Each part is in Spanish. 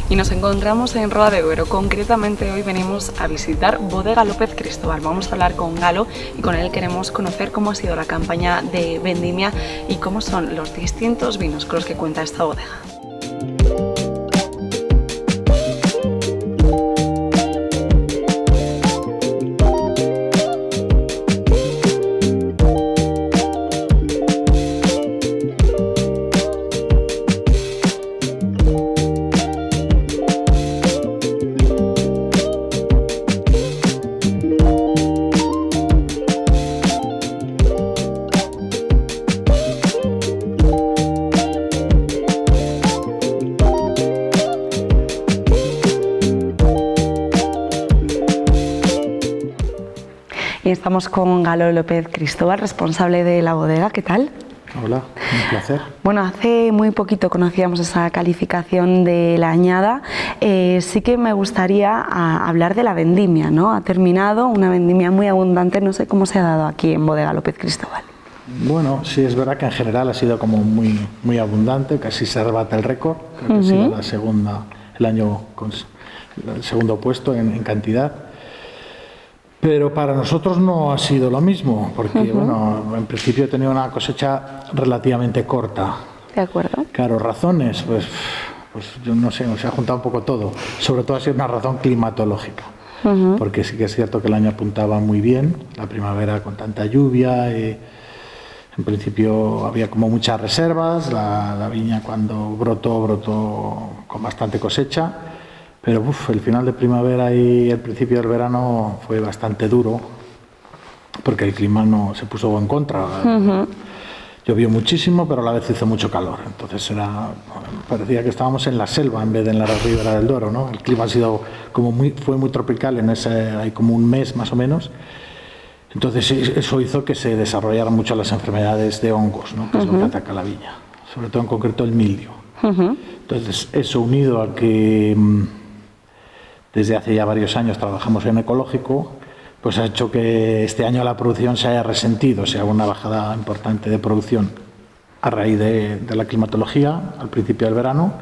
Y nos encontramos en Roa de Duero. Concretamente hoy venimos a visitar Bodega López Cristóbal. Vamos a hablar con Galo y con él queremos conocer cómo ha sido la campaña de vendimia y cómo son los distintos vinos con los que cuenta esta bodega. Y estamos con Galo López Cristóbal, responsable de la bodega. ¿Qué tal? Hola, un placer. Bueno, hace muy poquito conocíamos esa calificación de la añada. Sí que me gustaría hablar de la vendimia, ¿no? Ha terminado una vendimia muy abundante, no sé cómo se ha dado aquí en Bodega López Cristóbal. Bueno, sí es verdad que en general ha sido como muy abundante, casi se rebate el récord, creo que ha sido la segunda, el año con el segundo puesto en cantidad. Pero para nosotros no ha sido lo mismo, porque bueno, en principio he tenido una cosecha relativamente corta. De acuerdo. Claro, razones, pues yo no sé, se ha juntado un poco todo. Sobre todo ha sido una razón climatológica, porque sí que es cierto que el año apuntaba muy bien, la primavera con tanta lluvia, en principio había como muchas reservas, la viña cuando brotó con bastante cosecha. Pero el final de primavera y el principio del verano fue bastante duro, porque el clima no se puso en contra. Llovió muchísimo, pero a la vez hizo mucho calor. Entonces parecía que estábamos en la selva en vez de en la ribera del Duero, ¿no? El clima ha sido fue muy tropical hay como un mes más o menos. Entonces eso hizo que se desarrollaran mucho las enfermedades de hongos, ¿no? Que es lo que ataca la viña, sobre todo en concreto el mildio. Entonces eso unido a que desde hace ya varios años trabajamos en ecológico, pues ha hecho que este año la producción se haya resentido, o sea, una bajada importante de producción a raíz de la climatología al principio del verano.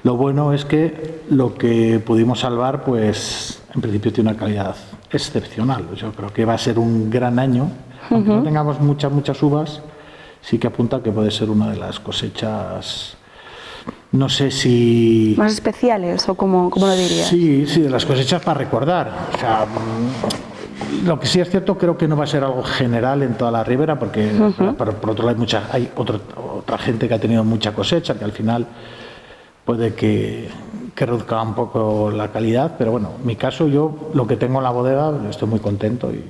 Lo bueno es que lo que pudimos salvar, pues en principio tiene una calidad excepcional. Yo creo que va a ser un gran año, aunque no tengamos muchas uvas, sí que apunta que puede ser una de las cosechas. No sé si... ¿Más especiales o cómo lo dirías? Sí, de las cosechas para recordar. O sea, lo que sí es cierto, creo que no va a ser algo general en toda la ribera, porque por otro lado hay otra gente que ha tenido mucha cosecha, que al final puede que reduzca un poco la calidad, pero bueno, en mi caso, yo lo que tengo en la bodega, estoy muy contento y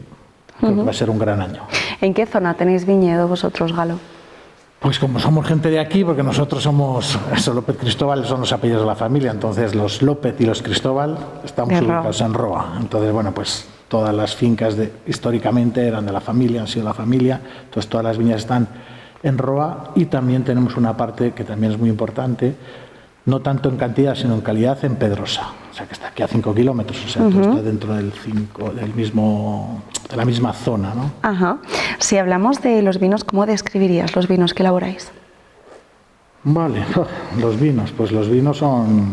creo que va a ser un gran año. ¿En qué zona tenéis viñedo vosotros, Galo? Pues como somos gente de aquí, porque nosotros somos López Cristóbal, son los apellidos de la familia, entonces los López y los Cristóbal estamos ubicados en Roa. Entonces, bueno, pues todas las fincas históricamente eran de la familia, han sido la familia, entonces todas las viñas están en Roa y también tenemos una parte que también es muy importante, no tanto en cantidad sino en calidad, en Pedrosa, o sea que está aquí a 5 kilómetros, o sea, está dentro de la misma zona, ¿no? Si hablamos de los vinos, ¿cómo describirías los vinos que elaboráis? Vale, los vinos son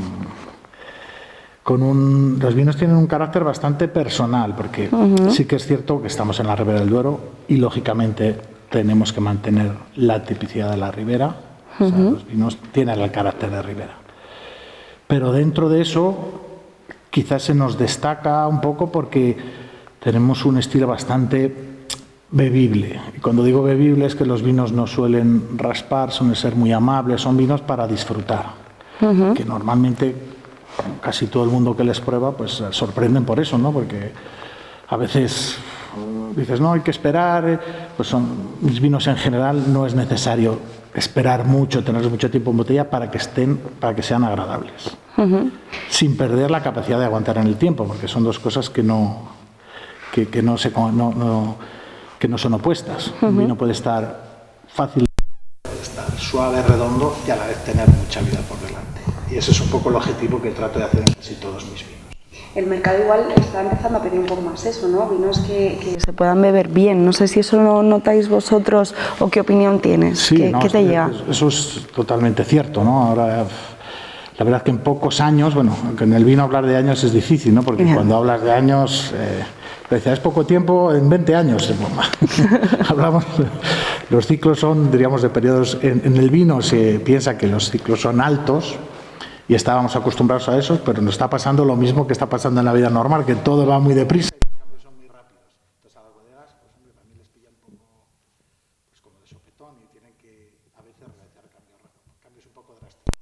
Los vinos tienen un carácter bastante personal, porque sí que es cierto que estamos en la Ribera del Duero y lógicamente tenemos que mantener la tipicidad de la ribera. O sea, los vinos tienen el carácter de ribera. Pero dentro de eso quizás se nos destaca un poco porque tenemos un estilo bastante bebible. Y cuando digo bebible es que los vinos no suelen raspar, suelen ser muy amables, son vinos para disfrutar. Que normalmente casi todo el mundo que les prueba pues sorprenden por eso, ¿no? Porque a veces dices, no, hay que esperar, pues mis vinos en general no es necesario esperar mucho, tenerlos mucho tiempo en botella para que sean agradables, sin perder la capacidad de aguantar en el tiempo, porque son dos cosas que no son opuestas. Un vino puede estar fácil, puede estar suave, redondo y a la vez tener mucha vida por delante. Y ese es un poco el objetivo que trato de hacer en casi todos mis vinos. El mercado igual está empezando a pedir un poco más eso, ¿no? Vinos que se puedan beber bien. No sé si eso lo notáis vosotros o qué opinión tienes. Sí, ¿Qué te llega? Eso es totalmente cierto, ¿no? Ahora, la verdad es que en pocos años, bueno, aunque en el vino hablar de años es difícil, ¿no? Porque cuando hablas de años, es poco tiempo, en 20 años. Hablamos, los ciclos son, diríamos, de periodos. En el vino se piensa que los ciclos son altos, y estábamos acostumbrados a eso, pero nos está pasando lo mismo que está pasando en la vida normal, que todo va muy deprisa y los cambios son muy rápidos. Entonces a las bodegas, pues hombre, también les pilla un poco pues, como de sopetón y tienen que a veces realizar cambios un poco drásticos.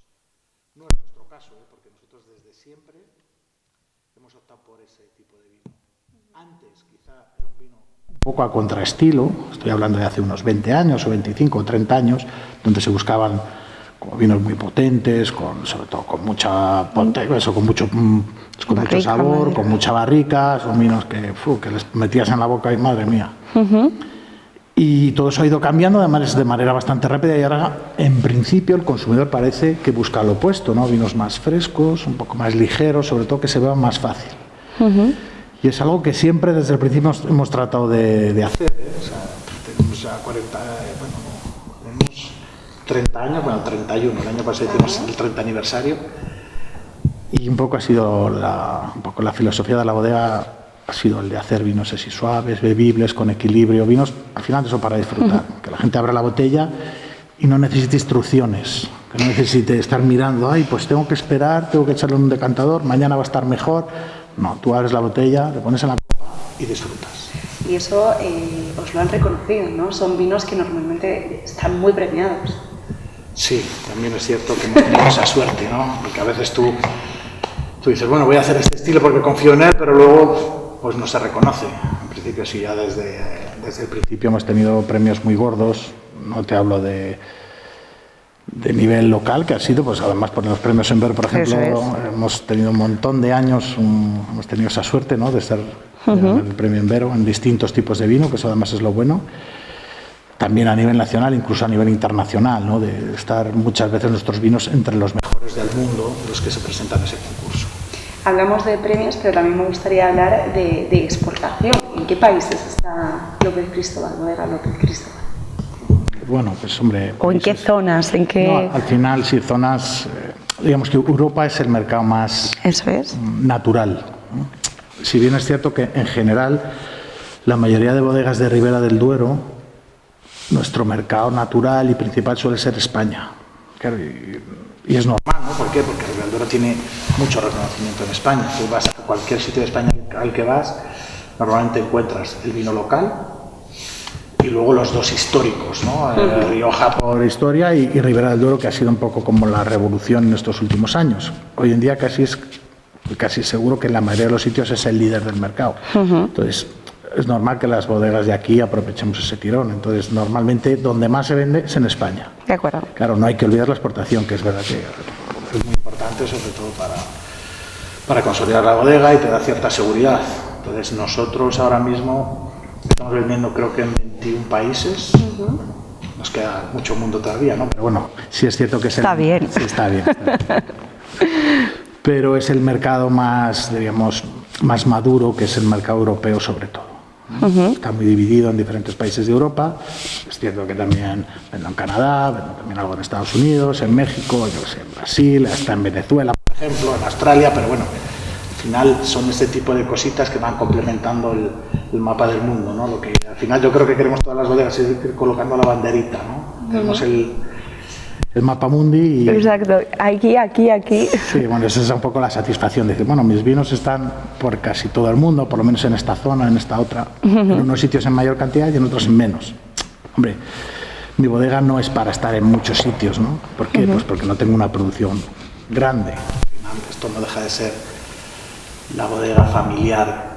No es nuestro caso, porque nosotros desde siempre hemos optado por ese tipo de vino. Antes quizá era un vino un poco a contraestilo, estoy hablando de hace unos 20 años o 25 o 30 años, donde se buscaban como vinos muy potentes, sobre todo con mucha potencia, con mucho sabor, con mucha barrica, son vinos que les metías en la boca y madre mía. Y todo eso ha ido cambiando de manera bastante rápida y ahora, en principio, el consumidor parece que busca lo opuesto, ¿no? Vinos más frescos, un poco más ligeros, sobre todo que se vean más fácil. Y es algo que siempre desde el principio hemos tratado de hacer. O sea, tenemos ya 30 años, bueno, 31, el año pasado hicimos el 30 aniversario y un poco ha sido la filosofía de la bodega, ha sido el de hacer vinos así suaves, bebibles, con equilibrio, vinos al final eso para disfrutar, que la gente abra la botella y no necesite instrucciones, que no necesite estar mirando, pues tengo que esperar, tengo que echarle un decantador, mañana va a estar mejor. No, tú abres la botella, le pones en la copa y disfrutas. Y eso os lo han reconocido, ¿no? Son vinos que normalmente están muy premiados. Sí, también es cierto que hemos tenido esa suerte, ¿no? Porque a veces tú dices, bueno, voy a hacer este estilo porque confío en él, pero luego pues no se reconoce. En principio sí, ya desde el principio hemos tenido premios muy gordos, no te hablo de nivel local, que ha sido, pues además por los premios Enver, por ejemplo, hemos tenido un montón de años, hemos tenido esa suerte, ¿no? De ser en el premio Envero en distintos tipos de vino, que eso además es lo bueno. También a nivel nacional, incluso a nivel internacional, ¿no? De estar muchas veces nuestros vinos entre los mejores del mundo, los que se presentan en ese concurso. Hablamos de premios, pero también me gustaría hablar de exportación. ¿En qué países está López Cristóbal, bodega López Cristóbal? Bueno, pues hombre... ¿O en qué zonas? No, al final, sí, zonas... digamos que Europa es el mercado más natural, ¿no? Si bien es cierto que en general la mayoría de bodegas de Ribera del Duero, nuestro mercado natural y principal suele ser España. Claro, y es normal, ¿no? ¿Por qué? Porque Ribera del Duero tiene mucho reconocimiento en España. Tú vas a cualquier sitio de España al que vas, normalmente encuentras el vino local y luego los dos históricos, ¿no? Rioja por historia y Ribera del Duero, que ha sido un poco como la revolución en estos últimos años. Hoy en día casi seguro que en la mayoría de los sitios es el líder del mercado. Entonces, es normal que las bodegas de aquí aprovechemos ese tirón. Entonces, normalmente donde más se vende es en España. De acuerdo. Claro, no hay que olvidar la exportación, que es verdad que es muy importante, sobre todo para consolidar la bodega y te da cierta seguridad. Entonces, nosotros ahora mismo estamos vendiendo creo que en 21 países. Nos queda mucho mundo todavía, ¿no? Pero bueno, sí es cierto que es está bien. Sí, está bien. Pero es el mercado más, diríamos, más maduro, que es el mercado europeo sobre todo. Está muy dividido en diferentes países de Europa. Es cierto que también venden en Canadá, venden también algo en Estados Unidos, en México, yo sé, en Brasil, hasta en Venezuela, por ejemplo, en Australia, pero bueno, final son este tipo de cositas que van complementando el mapa del mundo, ¿no? Lo que al final yo creo que queremos todas las bodegas ir colocando la banderita, ¿no? Tenemos el mapa mundi y... Exacto, aquí. Sí, bueno, esa es un poco la satisfacción de decir, bueno, mis vinos están por casi todo el mundo, por lo menos en esta zona, en esta otra, en unos sitios en mayor cantidad y en otros en menos. Hombre, mi bodega no es para estar en muchos sitios, ¿no? ¿Por qué? Pues porque no tengo una producción grande. Al final, esto no deja de ser la bodega familiar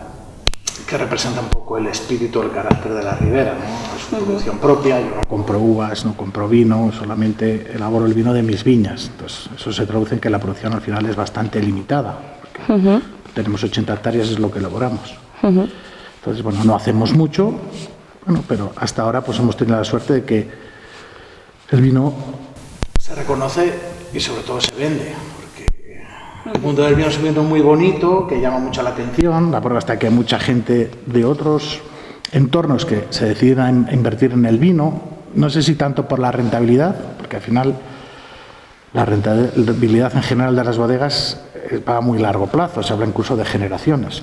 que representa un poco el espíritu, el carácter de la ribera, ¿no? Es una producción propia, yo no compro uvas, no compro vino, solamente elaboro el vino de mis viñas. Entonces, eso se traduce en que la producción al final es bastante limitada, porque tenemos 80 hectáreas, es lo que elaboramos. Entonces, bueno, no hacemos mucho, bueno, pero hasta ahora pues hemos tenido la suerte de que el vino se reconoce y sobre todo se vende. El mundo del vino es un mundo muy bonito, que llama mucho la atención. La prueba está que hay mucha gente de otros entornos que se deciden a invertir en el vino. No sé si tanto por la rentabilidad, porque al final la rentabilidad en general de las bodegas va a muy largo plazo, se habla incluso de generaciones.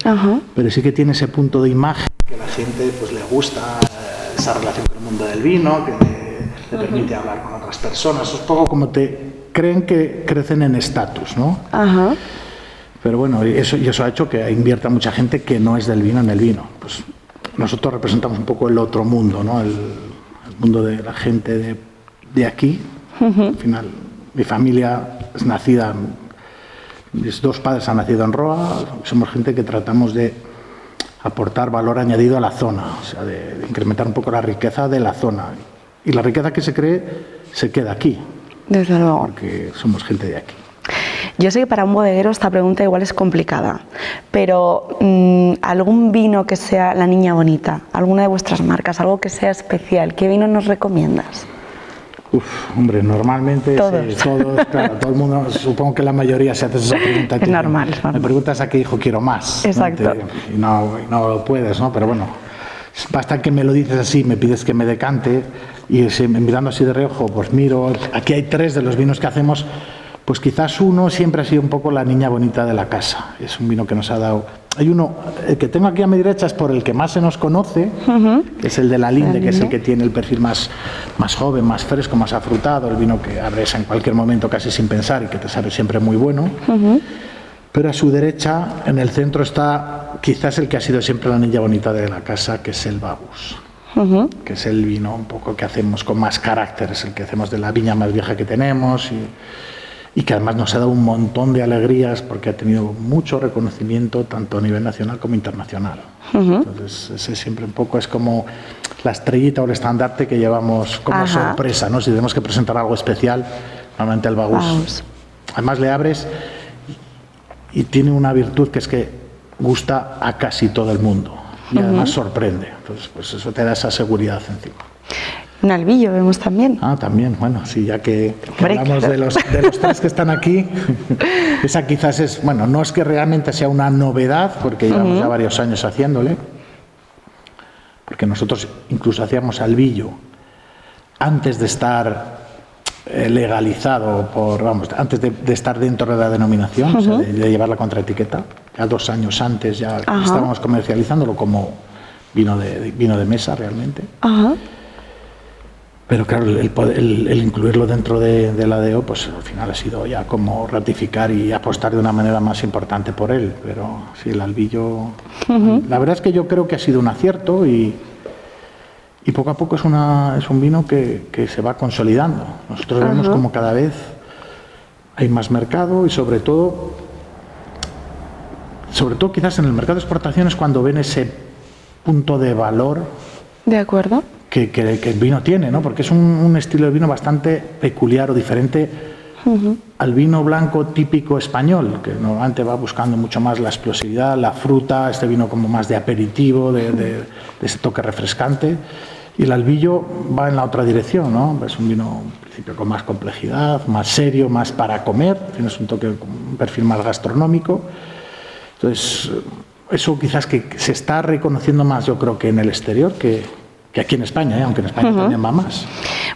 Pero sí que tiene ese punto de imagen que a la gente pues, le gusta esa relación con el mundo del vino, que le permite hablar con otras personas. Es un poco como creen que crecen en estatus, ¿no? Pero bueno, y eso ha hecho que invierta mucha gente que no es del vino en el vino. Pues nosotros representamos un poco el otro mundo, ¿no? El mundo de la gente de aquí. Al final, mi familia es nacida, mis dos padres han nacido en Roa, somos gente que tratamos de aportar valor añadido a la zona, o sea, de incrementar un poco la riqueza de la zona. Y la riqueza que se cree se queda aquí. Desde luego. Porque somos gente de aquí. Yo sé que para un bodeguero esta pregunta igual es complicada, pero ¿algún vino que sea la niña bonita? ¿Alguna de vuestras marcas? ¿Algo que sea especial? ¿Qué vino nos recomiendas? Hombre, normalmente todos, claro, todo el mundo, supongo que la mayoría se hace esa pregunta. Es normal. Me preguntas a qué hijo quiero más. Exacto. ¿No? Y no lo puedes, ¿no? Pero bueno, basta que me lo dices así, me pides que me decante y mirando así de reojo, pues miro, aquí hay 3 de los vinos que hacemos, pues quizás uno siempre ha sido un poco la niña bonita de la casa. Es un vino que nos ha dado... Hay uno, el que tengo aquí a mi derecha es por el que más se nos conoce, que es el de la Linde, que es el que tiene el perfil más joven, más fresco, más afrutado, el vino que abres en cualquier momento casi sin pensar y que te sabe siempre muy bueno. Pero a su derecha, en el centro, está quizás el que ha sido siempre la niña bonita de la casa, que es el Babus, que es el vino un poco que hacemos con más carácter, es el que hacemos de la viña más vieja que tenemos y que además nos ha dado un montón de alegrías porque ha tenido mucho reconocimiento tanto a nivel nacional como internacional. Entonces ese siempre un poco es como la estrellita o el estandarte que llevamos como sorpresa, ¿no? Si tenemos que presentar algo especial, normalmente el Babus. Además le abres y tiene una virtud que es que gusta a casi todo el mundo y además sorprende. Entonces pues eso te da esa seguridad encima. Un albillo vemos también. También, bueno, sí, ya que hablamos de los 3 que están aquí, esa quizás es, bueno, no es que realmente sea una novedad, porque llevamos ya varios años haciéndole, porque nosotros incluso hacíamos albillo antes de estar legalizado, antes de estar dentro de la denominación, o sea, de llevar la contraetiqueta, ya 2 años antes ya estábamos comercializándolo como vino de mesa realmente. Pero claro, el incluirlo dentro de la DO, pues al final ha sido ya como ratificar y apostar de una manera más importante por él. Pero sí, el albillo, la verdad es que yo creo que ha sido un acierto y poco a poco es un vino que se va consolidando. Nosotros vemos como cada vez hay más mercado y sobre todo quizás en el mercado de exportaciones cuando ven ese punto de valor. De acuerdo. Que el vino tiene, ¿no? Porque es un estilo de vino bastante peculiar o diferente al vino blanco típico español, que normalmente va buscando mucho más la explosividad, la fruta, este vino como más de aperitivo, de ese toque refrescante, y el albillo va en la otra dirección, ¿no? Es un vino en principio con más complejidad, más serio, más para comer, tienes un perfil más gastronómico. Entonces, eso quizás que se está reconociendo más, yo creo que en el exterior, que aquí en España, aunque en España también va más.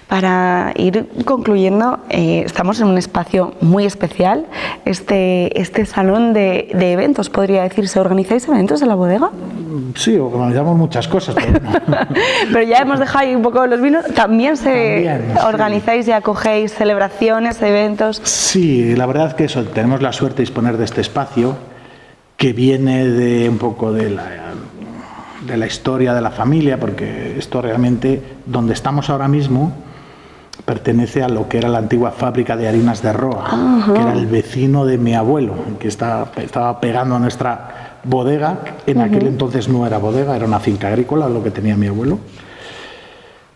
Para ir concluyendo, estamos en un espacio muy especial, este salón de eventos, podría decirse. ¿Organizáis eventos en la bodega? Sí, organizamos muchas cosas. Pero ya hemos dejado ahí un poco los vinos. ¿También organizáis y acogéis celebraciones, eventos? Sí, la verdad que eso, tenemos la suerte de disponer de este espacio que viene de un poco de la historia de la familia, porque esto realmente, donde estamos ahora mismo, pertenece a lo que era la antigua fábrica de harinas de Roa, que era el vecino de mi abuelo, que estaba pegando a nuestra bodega. En aquel entonces no era bodega, era una finca agrícola lo que tenía mi abuelo.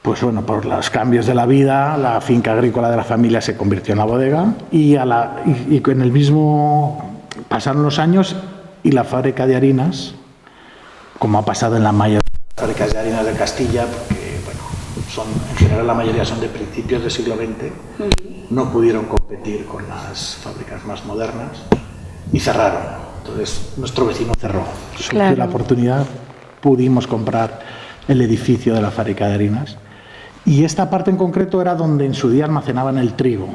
Pues bueno, por los cambios de la vida, la finca agrícola de la familia se convirtió en la bodega y en el mismo pasaron los años y la fábrica de harinas, como ha pasado en la mayoría de las fábricas de harinas de Castilla, porque en general la mayoría son de principios del siglo XX, no pudieron competir con las fábricas más modernas y cerraron. Entonces nuestro vecino cerró. Surgió la oportunidad, pudimos comprar el edificio de la fábrica de harinas y esta parte en concreto era donde en su día almacenaban el trigo.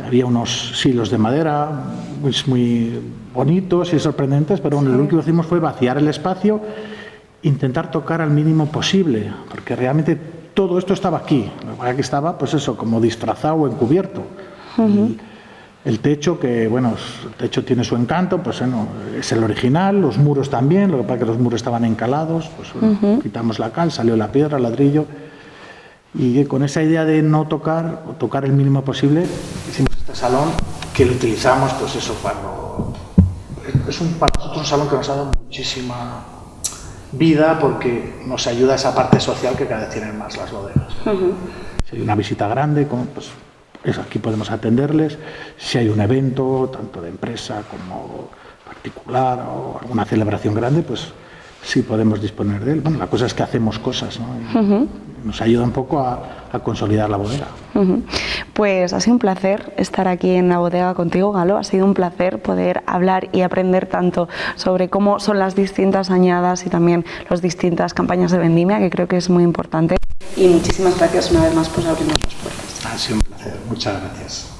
Había unos silos de madera muy bonitos y sorprendentes, pero lo único que hicimos fue vaciar el espacio, intentar tocar al mínimo posible, porque realmente todo esto estaba aquí, que estaba pues eso, como disfrazado o encubierto. El techo, que bueno, el techo tiene su encanto, pues bueno, es el original, los muros también, lo que pasa es que los muros estaban encalados, pues bueno, quitamos la cal, salió la piedra, el ladrillo, y con esa idea de no tocar, o tocar el mínimo posible, hicimos este salón, que lo utilizamos, pues eso, para nosotros un salón que nos ha dado muchísima vida, porque nos ayuda a esa parte social que cada vez tienen más las bodegas. Si hay una visita grande, pues aquí podemos atenderles. Si hay un evento, tanto de empresa como particular, o alguna celebración grande, pues sí podemos disponer de él. Bueno, la cosa es que hacemos cosas, ¿no? Nos ayuda un poco a consolidar la bodega. Pues ha sido un placer estar aquí en la bodega contigo, Galo. Ha sido un placer poder hablar y aprender tanto sobre cómo son las distintas añadas y también las distintas campañas de vendimia, que creo que es muy importante. Y muchísimas gracias una vez más por abrirnos las puertas. Ha sido un placer. Muchas gracias.